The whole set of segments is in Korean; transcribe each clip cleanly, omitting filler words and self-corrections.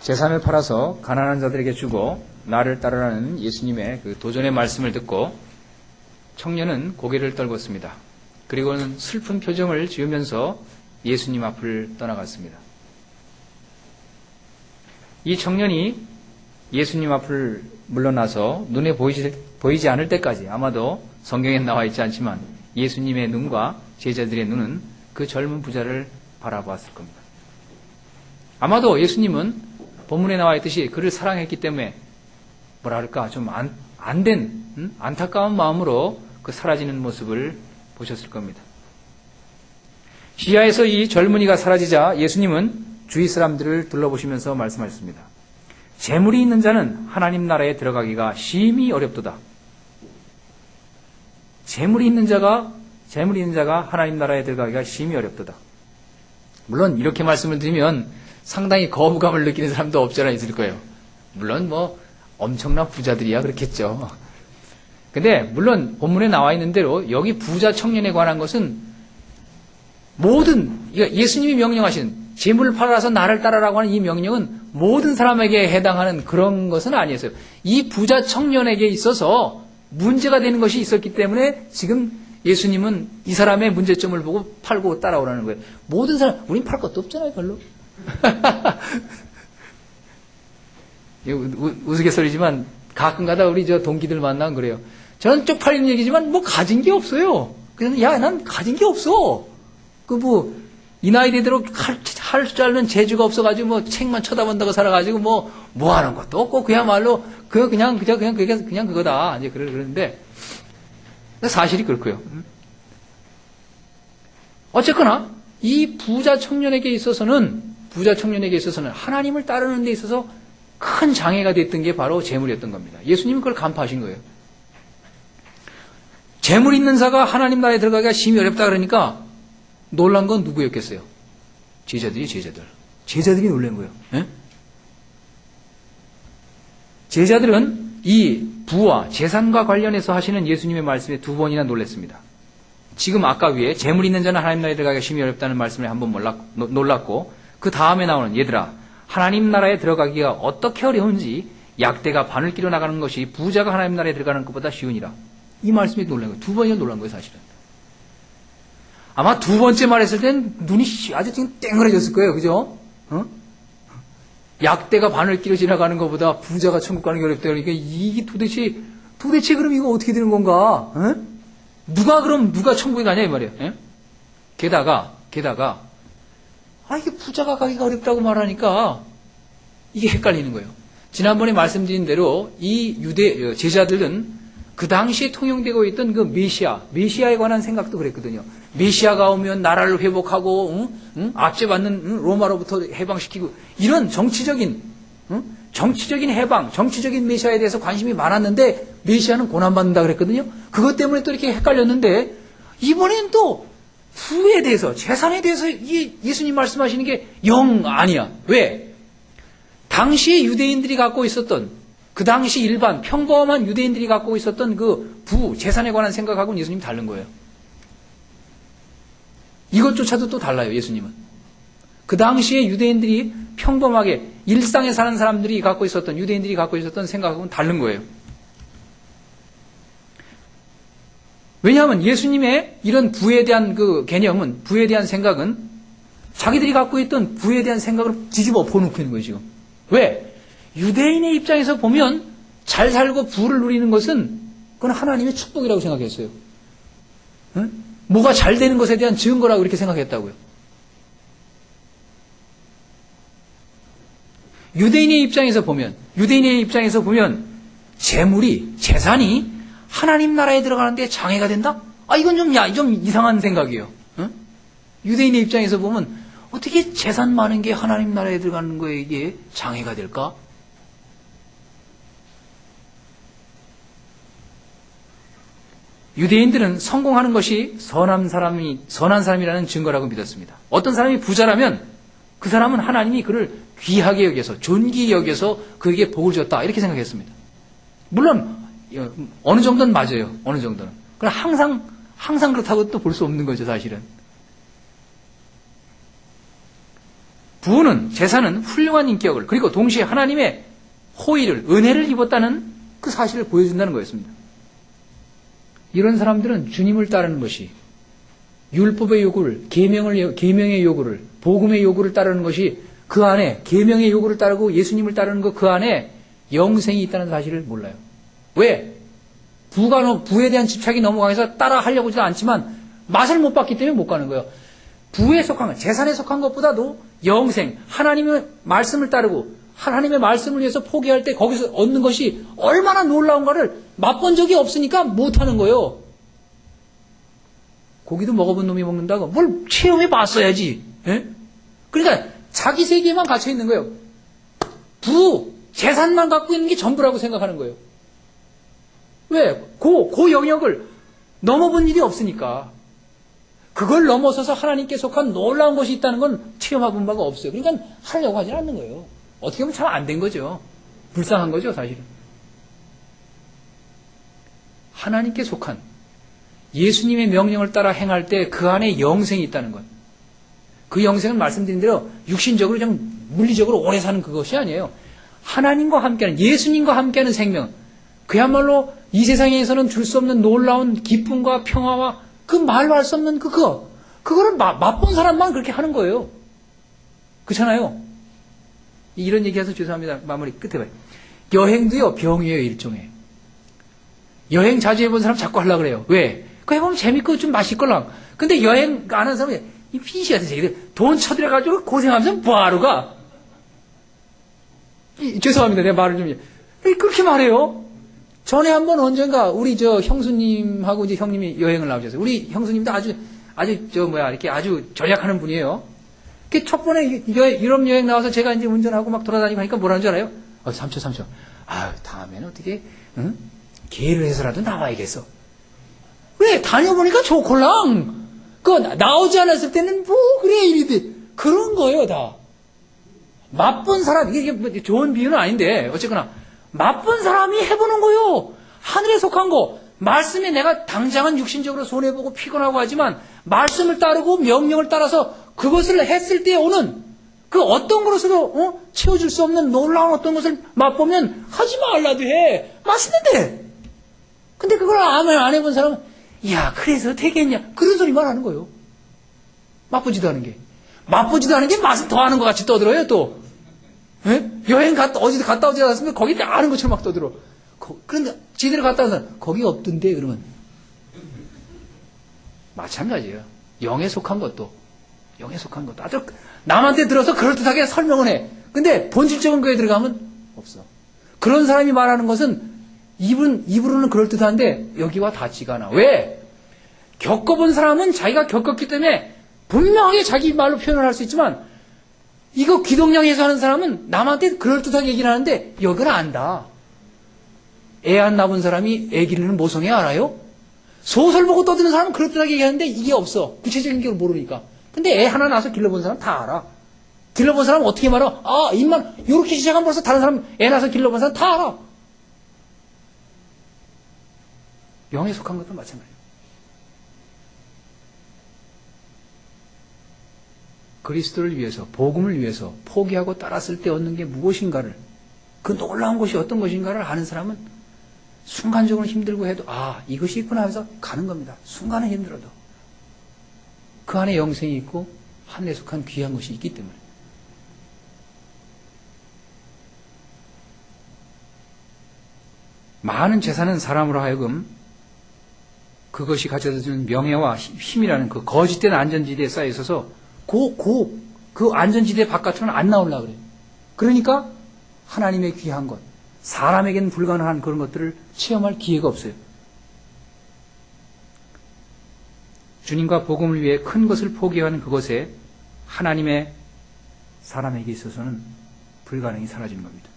재산을 팔아서 가난한 자들에게 주고 나를 따르라는 예수님의 그 도전의 말씀을 듣고 청년은 고개를 떨궜습니다. 그리고는 슬픈 표정을 지으면서 예수님 앞을 떠나갔습니다. 이 청년이 예수님 앞을 물러나서 눈에 보이지 않을 때까지, 아마도 성경에 나와 있지 않지만 예수님의 눈과 제자들의 눈은 그 젊은 부자를 바라보았을 겁니다. 아마도 예수님은 본문에 나와 있듯이 그를 사랑했기 때문에 뭐랄까 좀 안타까운 마음으로 그 사라지는 모습을 보셨을 겁니다. 시야에서 이 젊은이가 사라지자 예수님은 주위 사람들을 둘러보시면서 말씀하셨습니다. 재물이 있는 자는 하나님 나라에 들어가기가 심히 어렵도다. 재물이 있는 자가 하나님 나라에 들어가기가 심히 어렵도다. 물론 이렇게 말씀을 드리면 상당히 거부감을 느끼는 사람도 없지 않아 있을 거예요. 물론 뭐 엄청난 부자들이야 그렇겠죠. 근데 물론 본문에 나와 있는 대로 여기 부자 청년에 관한 것은 모든 예수님이 명령하신 재물을 팔아서 나를 따라라고 하는 이 명령은 모든 사람에게 해당하는 그런 것은 아니었어요. 이 부자 청년에게 있어서 문제가 되는 것이 있었기 때문에 지금 예수님은 이 사람의 문제점을 보고 팔고 따라오라는 거예요. 모든 사람, 우린 팔 것도 없잖아요, 별로. 우스갯소리지만 가끔가다 우리 저 동기들 만나면 그래요. 저는 쪽팔리는 얘기지만 뭐 가진 게 없어요. 그래서 야, 난 가진 게 없어. 이 나이 대대로 할 줄 아는 재주가 없어가지고 뭐 책만 쳐다본다고 살아가지고 뭐 하는 것도 없고 그야말로 그냥 그거다. 이제 그러는데 사실이 그렇고요. 어쨌거나 이 부자 청년에게 있어서는 하나님을 따르는 데 있어서 큰 장애가 됐던 게 바로 재물이었던 겁니다. 예수님은 그걸 간파하신 거예요. 재물 있는 자가 하나님 나라에 들어가기가 심히 어렵다 그러니까 놀란 건 누구였겠어요? 제자들이 놀란 거예요. 예? 제자들은 이 부와 재산과 관련해서 하시는 예수님의 말씀에 두 번이나 놀랐습니다. 지금 아까 위에 재물 있는 자는 하나님 나라에 들어가기가 심히 어렵다는 말씀에 한 번 놀랐고 그 다음에 나오는 얘들아 하나님 나라에 들어가기가 어떻게 어려운지 약대가 바늘길로 나가는 것이 부자가 하나님 나라에 들어가는 것보다 쉬우니라. 이 말씀에 놀란 거예요. 두 번이나 놀란 거예요, 사실은. 아마 두 번째 말했을 땐 눈이 아주 지금 땡그레졌을 거예요. 그죠? 약대가 바늘길로 지나가는 것보다 부자가 천국 가는 게 어렵다. 그러니까 이게 도대체 그럼 이거 어떻게 되는 건가? 누가 천국에 가냐 이 말이에요. 예? 게다가 이게 부자가 가기가 어렵다고 말하니까 이게 헷갈리는 거예요. 지난번에 말씀드린 대로 이 유대 제자들은 그 당시에 통용되고 있던 그 메시아에 관한 생각도 그랬거든요. 메시아가 오면 나라를 회복하고 압제받는 로마로부터 해방시키고 이런 정치적인 해방, 정치적인 메시아에 대해서 관심이 많았는데 메시아는 고난받는다 그랬거든요. 그것 때문에 또 이렇게 헷갈렸는데 이번엔 또 부에 대해서, 재산에 대해서 예수님 말씀하시는 게 영 아니야. 왜? 당시에 유대인들이 갖고 있었던 그 당시 일반 평범한 유대인들이 갖고 있었던 그 재산에 관한 생각하고는 예수님이 다른 거예요. 이것조차도 또 달라요, 예수님은. 그 당시에 유대인들이 평범하게 일상에 사는 사람들이 갖고 있었던, 유대인들이 갖고 있었던 생각하고는 다른 거예요. 왜냐하면 예수님의 이런 부에 대한 그 개념은, 부에 대한 생각은 자기들이 갖고 있던 부에 대한 생각을 뒤집어 엎어놓고 있는 거예요, 지금. 왜? 유대인의 입장에서 보면 잘 살고 부를 누리는 것은 그건 하나님의 축복이라고 생각했어요. 응? 뭐가 잘 되는 것에 대한 증거라고 이렇게 생각했다고요. 유대인의 입장에서 보면 재산이 하나님 나라에 들어가는데 장애가 된다? 이건 좀 이상한 생각이에요. 응? 유대인의 입장에서 보면 어떻게 재산 많은 게 하나님 나라에 들어가는 거에 이게 장애가 될까? 유대인들은 성공하는 것이 선한 사람이라는 증거라고 믿었습니다. 어떤 사람이 부자라면 그 사람은 하나님이 그를 귀하게 여겨서, 존귀히 여겨서 그에게 복을 줬다. 이렇게 생각했습니다. 물론 어느 정도는 맞아요. 어느 정도는. 그러나 항상 그렇다고 또 볼 수 없는 거죠, 사실은. 부는, 제사는 훌륭한 인격을, 그리고 동시에 하나님의 호의를, 은혜를 입었다는 그 사실을 보여준다는 거였습니다. 이런 사람들은 주님을 따르는 것이, 율법의 요구를, 계명의 요구를, 복음의 요구를 따르는 것이 그 안에, 계명의 요구를 따르고 예수님을 따르는 그 안에 영생이 있다는 사실을 몰라요. 왜? 부에 대한 집착이 너무 강해서 따라 하려고 하지도 않지만 맛을 못 봤기 때문에 못 가는 거예요. 부에 속한 것, 재산에 속한 것보다도 영생, 하나님의 말씀을 따르고 하나님의 말씀을 위해서 포기할 때 거기서 얻는 것이 얼마나 놀라운가를 맛본 적이 없으니까 못하는 거예요. 고기도 먹어본 놈이 먹는다고 뭘 체험해 봤어야지. 예? 그러니까 자기 세계에만 갇혀 있는 거예요. 재산만 갖고 있는 게 전부라고 생각하는 거예요. 왜? 그 영역을 넘어본 일이 없으니까. 그걸 넘어서서 하나님께 속한 놀라운 것이 있다는 건 체험해본 바가 없어요. 그러니까 하려고 하지 않는 거예요. 어떻게 보면 참 안 된 거죠. 불쌍한 거죠, 사실은. 하나님께 속한 예수님의 명령을 따라 행할 때 그 안에 영생이 있다는 것. 그 영생은 말씀드린 대로 육신적으로 그냥 물리적으로 오래 사는 그것이 아니에요. 하나님과 함께하는, 예수님과 함께하는 생명. 그야말로 이 세상에서는 줄 수 없는 놀라운 기쁨과 평화와 그 말로 할 수 없는 그거를 맛본 사람만 그렇게 하는 거예요. 그렇잖아요. 이런 얘기해서 죄송합니다. 마무리 끝에 봐요. 여행도요, 병이에요, 일종의. 여행 자주 해본 사람 자꾸 하려고 그래요. 왜? 그거 해보면 재밌고 좀 맛있걸랑. 근데 여행 안 하는 사람이, 이 피시 같은 새끼들, 돈 쳐들여가지고 고생하면서 뭐하러 가? 죄송합니다. 내 말을 좀. 그렇게 말해요. 전에 한번 언젠가 우리 형수님하고 이제 형님이 여행을 나오셨어요. 우리 형수님도 이렇게 아주 전략하는 분이에요. 첫 번에 유럽 여행 나와서 제가 이제 운전하고 막 돌아다니고 하니까 뭐라는 줄 알아요? 삼촌. 다음에는 어떻게, 응? 계획을 해서라도 나와야겠어. 왜? 다녀보니까 좋걸랑. 나오지 않았을 때는 그래, 이리들. 그런 거예요, 다. 맛본 사람, 이게 좋은 비유는 아닌데, 어쨌거나, 맛본 사람이 해보는 거요. 하늘에 속한 거. 말씀에 내가 당장은 육신적으로 손해보고 피곤하고 하지만, 말씀을 따르고 명령을 따라서 그것을 했을 때 오는 그 어떤 것으로, 채워줄 수 없는 놀라운 어떤 것을 맛보면 하지 말라도 해. 맛있는데. 근데 그걸 안 해본 사람은, 야, 그래서 되겠냐. 그런 소리만 하는 거예요. 맛보지도 않은 게. 맛보지도 않은 게 맛을 더하는 것 같이 떠들어요, 또. 예? 여행 어디서 갔다 오지 않았으면 거기 아는 것처럼 막 떠들어. 그런데 지대로 갔다 온 사람, 거기 없던데, 그러면. 마찬가지예요. 영에 속한 것도. 아주 남한테 들어서 그럴듯하게 설명을 해. 근데 본질적인 거에 들어가면 없어. 그런 사람이 말하는 것은 입으로는 그럴듯한데 여기와 닿지가 않아. 왜? 겪어본 사람은 자기가 겪었기 때문에 분명하게 자기 말로 표현을 할 수 있지만 이거 기동량에서 하는 사람은 남한테 그럴듯하게 얘기를 하는데 여기를 안다. 애 안 낳은 사람이 애 기르는 모성애 알아요? 소설 보고 떠드는 사람은 그럴듯하게 얘기하는데 이게 없어. 구체적인 걸 모르니까. 근데 애 하나 낳아서 길러본 사람 다 알아. 길러본 사람은 어떻게 말해? 입만 이렇게 시작하면 벌써 다른 사람 애 낳아서 길러본 사람 다 알아. 영에 속한 것도 마찬가지예요. 그리스도를 위해서, 복음을 위해서 포기하고 따랐을 때 얻는 게 무엇인가를, 그 놀라운 것이 어떤 것인가를 아는 사람은 순간적으로 힘들고 해도 이것이 있구나 해서 가는 겁니다. 순간은 힘들어도. 그 안에 영생이 있고 하늘에 속한 귀한 것이 있기 때문에. 많은 재산은 사람으로 하여금 그것이 가져다주는 명예와 힘이라는 그 거짓된 안전지대에 쌓여 있어서 그 안전지대 바깥으로는 안 나오려고 그래요. 그러니까 하나님의 귀한 것, 사람에게는 불가능한 그런 것들을 체험할 기회가 없어요. 주님과 복음을 위해 큰 것을 포기하는 그것에 하나님의 사람에게 있어서는 불가능이 사라지는 겁니다.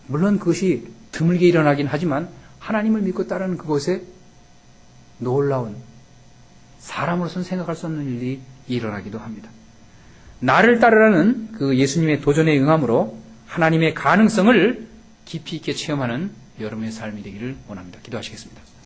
물론 그것이 드물게 일어나긴 하지만 하나님을 믿고 따르는 그것에 놀라운, 사람으로서는 생각할 수 없는 일이 일어나기도 합니다. 나를 따르라는 그 예수님의 도전에 응함으로 하나님의 가능성을 깊이 있게 체험하는 여러분의 삶이 되기를 원합니다. 기도하시겠습니다.